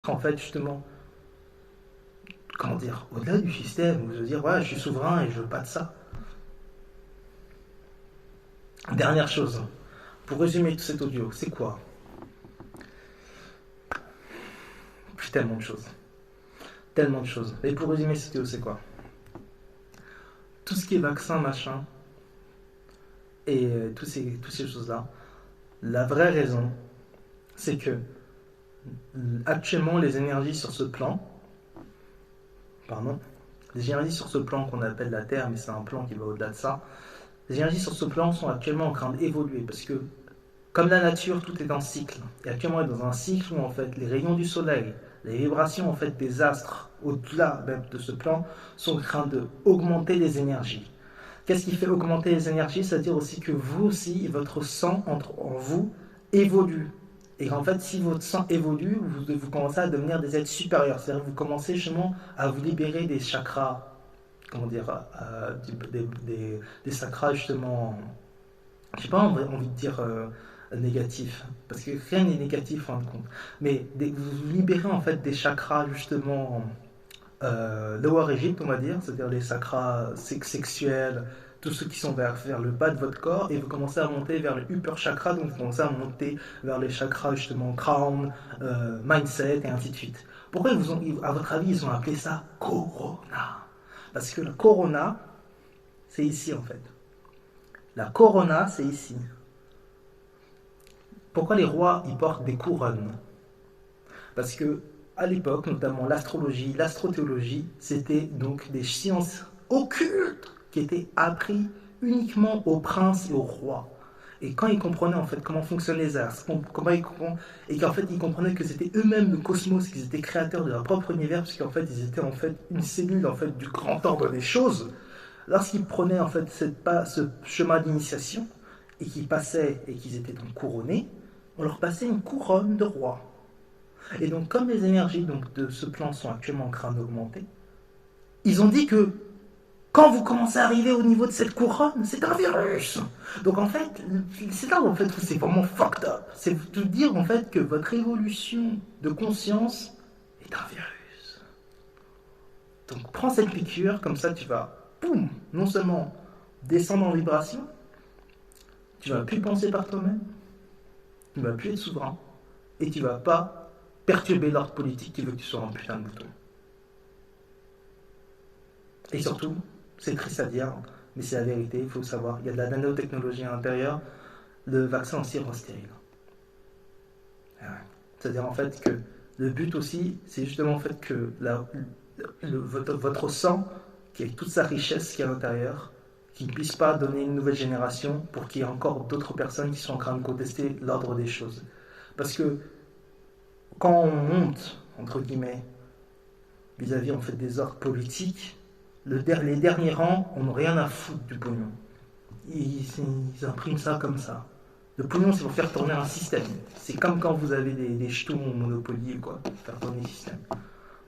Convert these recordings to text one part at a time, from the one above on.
en fait, justement, comment dire, au-delà du système, vous dire, ouais, je suis souverain et je veux pas de ça. Dernière chose, pour résumer tout cet audio, c'est quoi? Puis tellement de choses. Tellement de choses. Mais pour résumer cette audio, c'est quoi? Tout ce qui est vaccin, machin, et toutes ces choses-là, la vraie raison, c'est que actuellement, les énergies sur ce plan, pardon, les énergies sur ce plan qu'on appelle la Terre, mais c'est un plan qui va au-delà de ça, les énergies sur ce plan sont actuellement en train d'évoluer parce que, comme la nature, tout est en cycle. Et actuellement, on est dans un cycle où en fait les rayons du soleil, les vibrations en fait des astres au-delà même de ce plan sont en train d'augmenter les énergies. Qu'est-ce qui fait augmenter les énergies? C'est-à-dire aussi que vous aussi, votre sang en vous évolue. Et en fait, si votre sang évolue, vous commencez à devenir des êtres supérieurs. C'est-à-dire que vous commencez justement à vous libérer des chakras, comment dire, des chakras justement, je n'ai pas envie de dire négatif, parce que rien n'est négatif en fin de compte, mais vous vous libérez en fait des chakras justement lower Egypt, on va dire, c'est-à-dire les chakras sexuels, tous ceux qui sont vers le bas de votre corps, et vous commencez à monter vers le upper chakra, donc vous commencez à monter vers les chakras justement crown, mindset, et ainsi de suite. Pourquoi à votre avis, ils ont appelé ça Corona? Parce que la Corona, c'est ici en fait. La Corona, c'est ici. Pourquoi les rois ils portent des couronnes? Parce que à l'époque, notamment l'astrologie, l'astrothéologie, c'était donc des sciences occultes qui étaient apprises uniquement aux princes et aux rois. Et quand ils comprenaient en fait comment fonctionnent les astres, et qu'en fait ils comprenaient que c'était eux-mêmes le cosmos, qu'ils étaient créateurs de leur propre univers, parce qu'en fait ils étaient en fait une cellule en fait du grand ordre des choses. Lorsqu'ils prenaient en fait ce chemin d'initiation et qu'ils passaient et qu'ils étaient donc couronnés, on leur passait une couronne de roi. Et donc, comme les énergies donc, de ce plan sont actuellement en train d'augmenter, ils ont dit que quand vous commencez à arriver au niveau de cette couronne, c'est un virus. Donc en fait, c'est là où en fait c'est vraiment fucked up. C'est de dire en fait que votre évolution de conscience est un virus. Donc prends cette piqûre, comme ça tu vas, boum, non seulement descendre en vibration, tu vas plus penser par toi-même, tu vas plus être souverain, et tu vas pas perturber l'ordre politique qui veut que tu sois un putain de bouton. Et surtout, c'est triste à dire, mais c'est la vérité, il faut le savoir, il y a de la nanotechnologie à l'intérieur, le vaccin aussi rend stérile. C'est-à-dire en fait que le but aussi, c'est justement en fait que votre sang, qui a toute sa richesse qui est à l'intérieur, qui ne puisse pas donner une nouvelle génération pour qu'il y ait encore d'autres personnes qui sont en train de contester l'ordre des choses. Parce que quand on monte, entre guillemets, vis-à-vis en fait des ordres politiques, les derniers rangs, on n'a rien à foutre du pognon. Ils impriment ça comme ça. Le pognon, c'est pour faire tourner un système. C'est comme quand vous avez des jetons au Monopoly, quoi, pour faire tourner le système.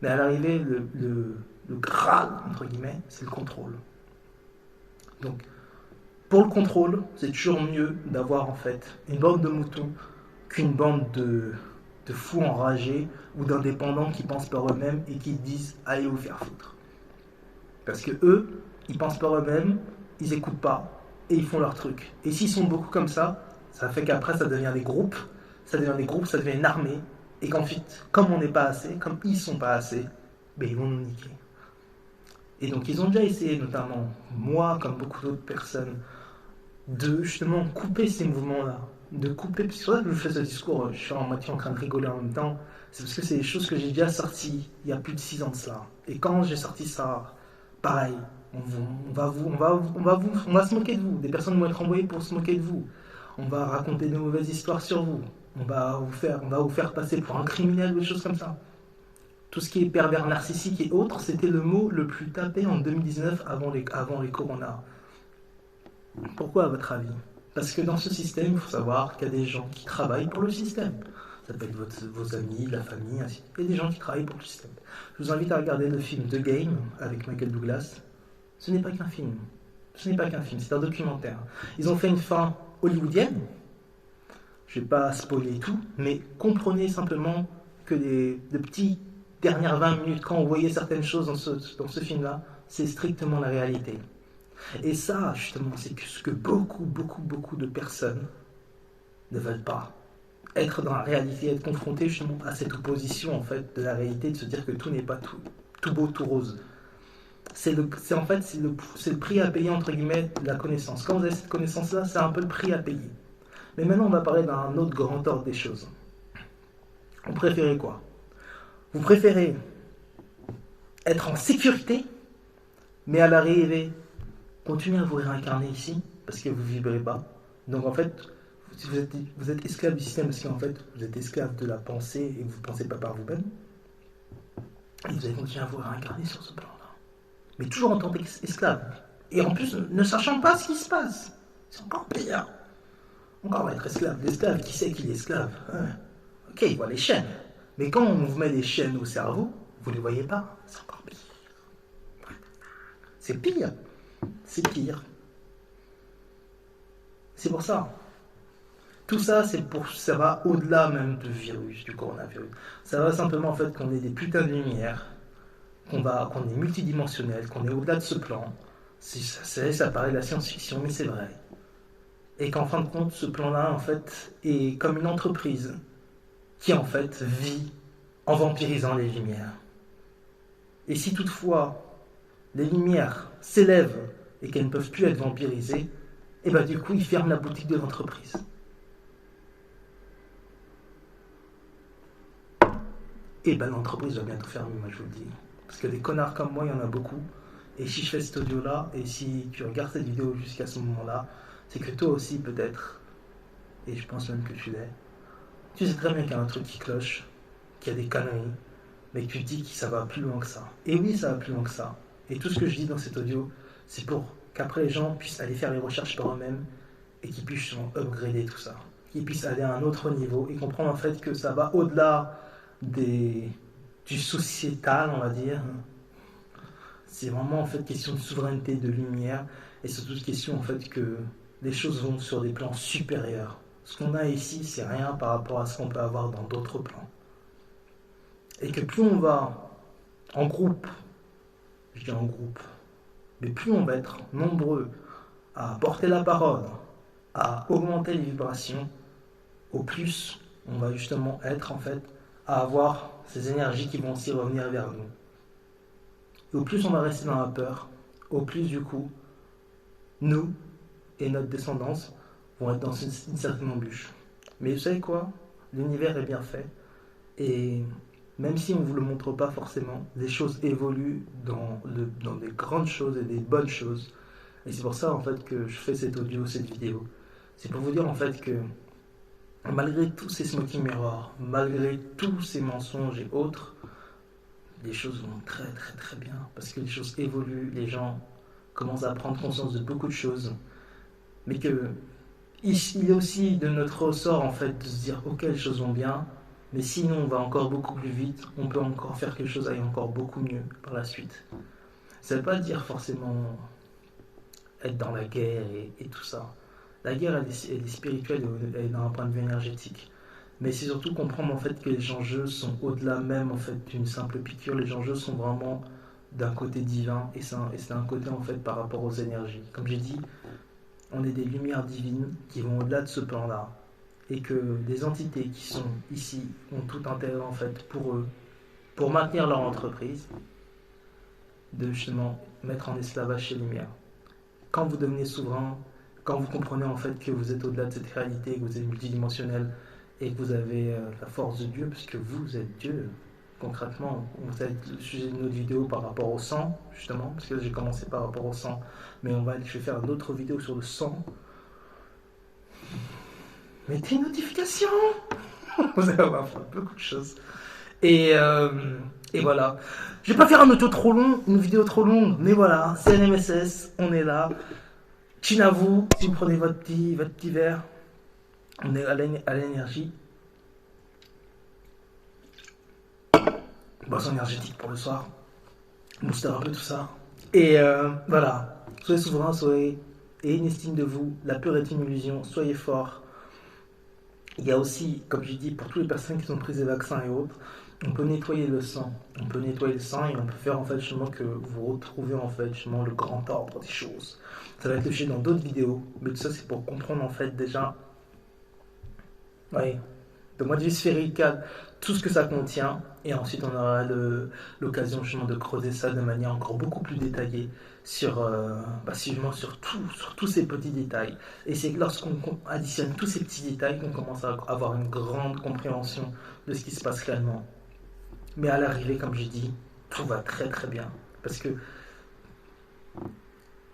Mais à l'arrivée, le Graal, entre guillemets, c'est le contrôle. Donc, pour le contrôle, c'est toujours mieux d'avoir en fait une bande de moutons qu'une bande de fous enragés ou d'indépendants qui pensent par eux-mêmes et qui disent allez vous faire foutre. Parce que eux, ils pensent par eux-mêmes, ils écoutent pas et ils font leur truc. Et s'ils sont beaucoup comme ça fait qu'après ça devient des groupes, ça devient une armée. Et qu'ensuite, comme on n'est pas assez, comme ils sont pas assez, ben ils vont nous niquer. Et donc ils ont déjà essayé, notamment moi, comme beaucoup d'autres personnes, de justement couper ces mouvements-là. De couper, c'est pour ça que je fais ce discours, je suis en moitié en train de rigoler en même temps, c'est parce que c'est des choses que j'ai déjà sorties il y a plus de 6 ans de cela. Et quand j'ai sorti ça, pareil, on va se moquer de vous. Des personnes vont être envoyées pour se moquer de vous. On va raconter de mauvaises histoires sur vous. On va vous faire passer pour un criminel ou des choses comme ça. Tout ce qui est pervers narcissique et autres, c'était le mot le plus tapé en 2019 avant les coronas. Pourquoi à votre avis? Parce que dans ce système, il faut savoir qu'il y a des gens qui travaillent pour le système. Ça peut être vos amis, la famille, ainsi de suite. Il y a des gens qui travaillent pour le système. Je vous invite à regarder le film The Game avec Michael Douglas. Ce n'est pas qu'un film. Ce n'est pas qu'un film, c'est un documentaire. Ils ont fait une fin hollywoodienne. Je ne vais pas spoiler tout, mais comprenez simplement que les petites dernières 20 minutes, quand on voyait certaines choses dans ce film-là, c'est strictement la réalité. Et ça, justement, c'est ce que beaucoup de personnes ne veulent pas. Être dans la réalité, être confronté justement à cette opposition en fait de la réalité, de se dire que tout n'est pas tout beau, tout rose. C'est le prix à payer entre guillemets de la connaissance. Quand vous avez cette connaissance-là, c'est un peu le prix à payer. Mais maintenant, on va parler d'un autre grand ordre des choses. Vous préférez quoi? Vous préférez être en sécurité, mais à l'arrivée, continuer à vous réincarner ici, parce que vous ne vibrez pas. Donc en fait, vous êtes esclave du système, parce qu'en fait, vous êtes esclave de la pensée et vous ne pensez pas par vous-même. Et vous allez continuer à vous réincarner sur ce plan-là. Mais toujours en tant qu'esclave. Et en plus, ne sachant pas ce qui se passe. C'est encore pire. Encore être esclave. L'esclave, qui sait qu'il est esclave? Ok, il voit les chaînes. Mais quand on vous met des chaînes au cerveau, vous ne les voyez pas. C'est encore pire. C'est pire. C'est pire. C'est pour ça. Tout ça, ça va au-delà même du virus, du coronavirus. Ça va simplement en fait qu'on ait des putains de lumière, qu'on est multidimensionnel, qu'on est au-delà de ce plan. Ça paraît de la science-fiction, mais c'est vrai. Et qu'en fin de compte, ce plan-là, en fait, est comme une entreprise qui, en fait, vit en vampirisant les lumières. Et si toutefois, les lumières s'élèvent et qu'elles ne peuvent plus être vampirisées, et bien du coup, ils ferment la boutique de l'entreprise. Et ben l'entreprise va bientôt fermer, moi je vous le dis. Parce que des connards comme moi, il y en a beaucoup. Et si je fais cette audio-là, et si tu regardes cette vidéo jusqu'à ce moment-là, c'est que toi aussi peut-être, et je pense même que tu l'es, tu sais très bien qu'il y a un truc qui cloche, qu'il y a des conneries, mais que tu te dis que ça va plus loin que ça. Et oui, ça va plus loin que ça. Et tout ce que je dis dans cette audio, c'est pour qu'après les gens puissent aller faire les recherches par eux-mêmes et qu'ils puissent upgrader tout ça. Qu'ils puissent aller à un autre niveau et comprendre en fait que ça va au-delà du sociétal, on va dire. C'est vraiment en fait question de souveraineté, de lumière, et surtout question en fait que les choses vont sur des plans supérieurs. Ce qu'on a ici, c'est rien par rapport à ce qu'on peut avoir dans d'autres plans. Et que plus on va en groupe, je dis en groupe, mais plus on va être nombreux à porter la parole, à augmenter les vibrations, au plus on va justement être en fait à avoir ces énergies qui vont aussi revenir vers nous. Et au plus on va rester dans la peur, au plus du coup, nous et notre descendance vont être dans une certaine embûche. Mais vous savez quoi? L'univers est bien fait. Et même si on ne vous le montre pas forcément, les choses évoluent dans des grandes choses et des bonnes choses. Et c'est pour ça en fait que je fais cette vidéo. C'est pour vous dire en fait que malgré tous ces smoking mirrors, malgré tous ces mensonges et autres, les choses vont très très très bien. Parce que les choses évoluent, les gens commencent à prendre conscience de beaucoup de choses. Mais que il est aussi de notre ressort en fait de se dire ok, les choses vont bien, mais sinon on va encore beaucoup plus vite, on peut encore faire quelque chose aille encore beaucoup mieux par la suite. Ça ne veut pas dire forcément être dans la guerre et tout ça. La guerre elle est spirituelle et elle est d'un point de vue énergétique. Mais c'est surtout comprendre en fait que les enjeux sont au-delà même en fait d'une simple piqûre. Les enjeux sont vraiment d'un côté divin et c'est un côté en fait par rapport aux énergies. Comme j'ai dit, on est des lumières divines qui vont au-delà de ce plan-là et que des entités qui sont ici ont tout intérêt en fait pour eux, pour maintenir leur entreprise, de justement mettre en esclavage ces lumières. Quand vous devenez souverain, quand vous comprenez en fait que vous êtes au-delà de cette réalité, que vous êtes multidimensionnel et que vous avez la force de Dieu, parce que vous êtes Dieu, concrètement, vous êtes le sujet de notre vidéo par rapport au sang, justement, parce que j'ai commencé par rapport au sang, mais je vais faire une autre vidéo sur le sang. Mettez une notification. Vous allez avoir beaucoup de choses. Et voilà. Je vais pas faire une vidéo trop longue, mais voilà, c'est NMSS, on est là. Chin à vous, si vous prenez votre petit verre, on est à l'énergie. Boisson énergétique pour le soir. Booster un peu tout ça. Et voilà. Soyez souverain, ayez une estime de vous. La peur est une illusion. Soyez fort. Il y a aussi, comme je dis, pour toutes les personnes qui ont pris des vaccins et autres, on peut nettoyer le sang. On peut nettoyer le sang et on peut faire en fait justement que vous retrouvez en fait justement le grand ordre des choses. Ça va être touché dans d'autres vidéos, mais tout ça c'est pour comprendre en fait déjà, ouais, de point de vue sphérical, tout ce que ça contient. Et ensuite on aura l'occasion justement de creuser ça de manière encore beaucoup plus détaillée sur, sur tous ces petits détails. Et c'est lorsqu'on additionne tous ces petits détails qu'on commence à avoir une grande compréhension de ce qui se passe réellement. Mais à l'arrivée, comme j'ai dit, tout va très très bien. Parce que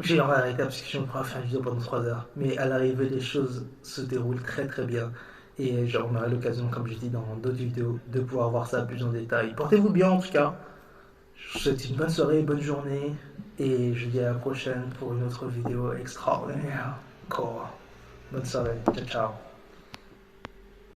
j'ai arrêté parce que je me prends à faire une vidéo pendant 3 heures. Mais à l'arrivée, les choses se déroulent très très bien. Et on aura l'occasion, comme je dis dans d'autres vidéos, de pouvoir voir ça plus en détail. Portez-vous bien en tout cas. Je vous souhaite une bonne soirée, bonne journée. Et je vous dis à la prochaine pour une autre vidéo extraordinaire. Encore. Bonne soirée. Ciao, ciao.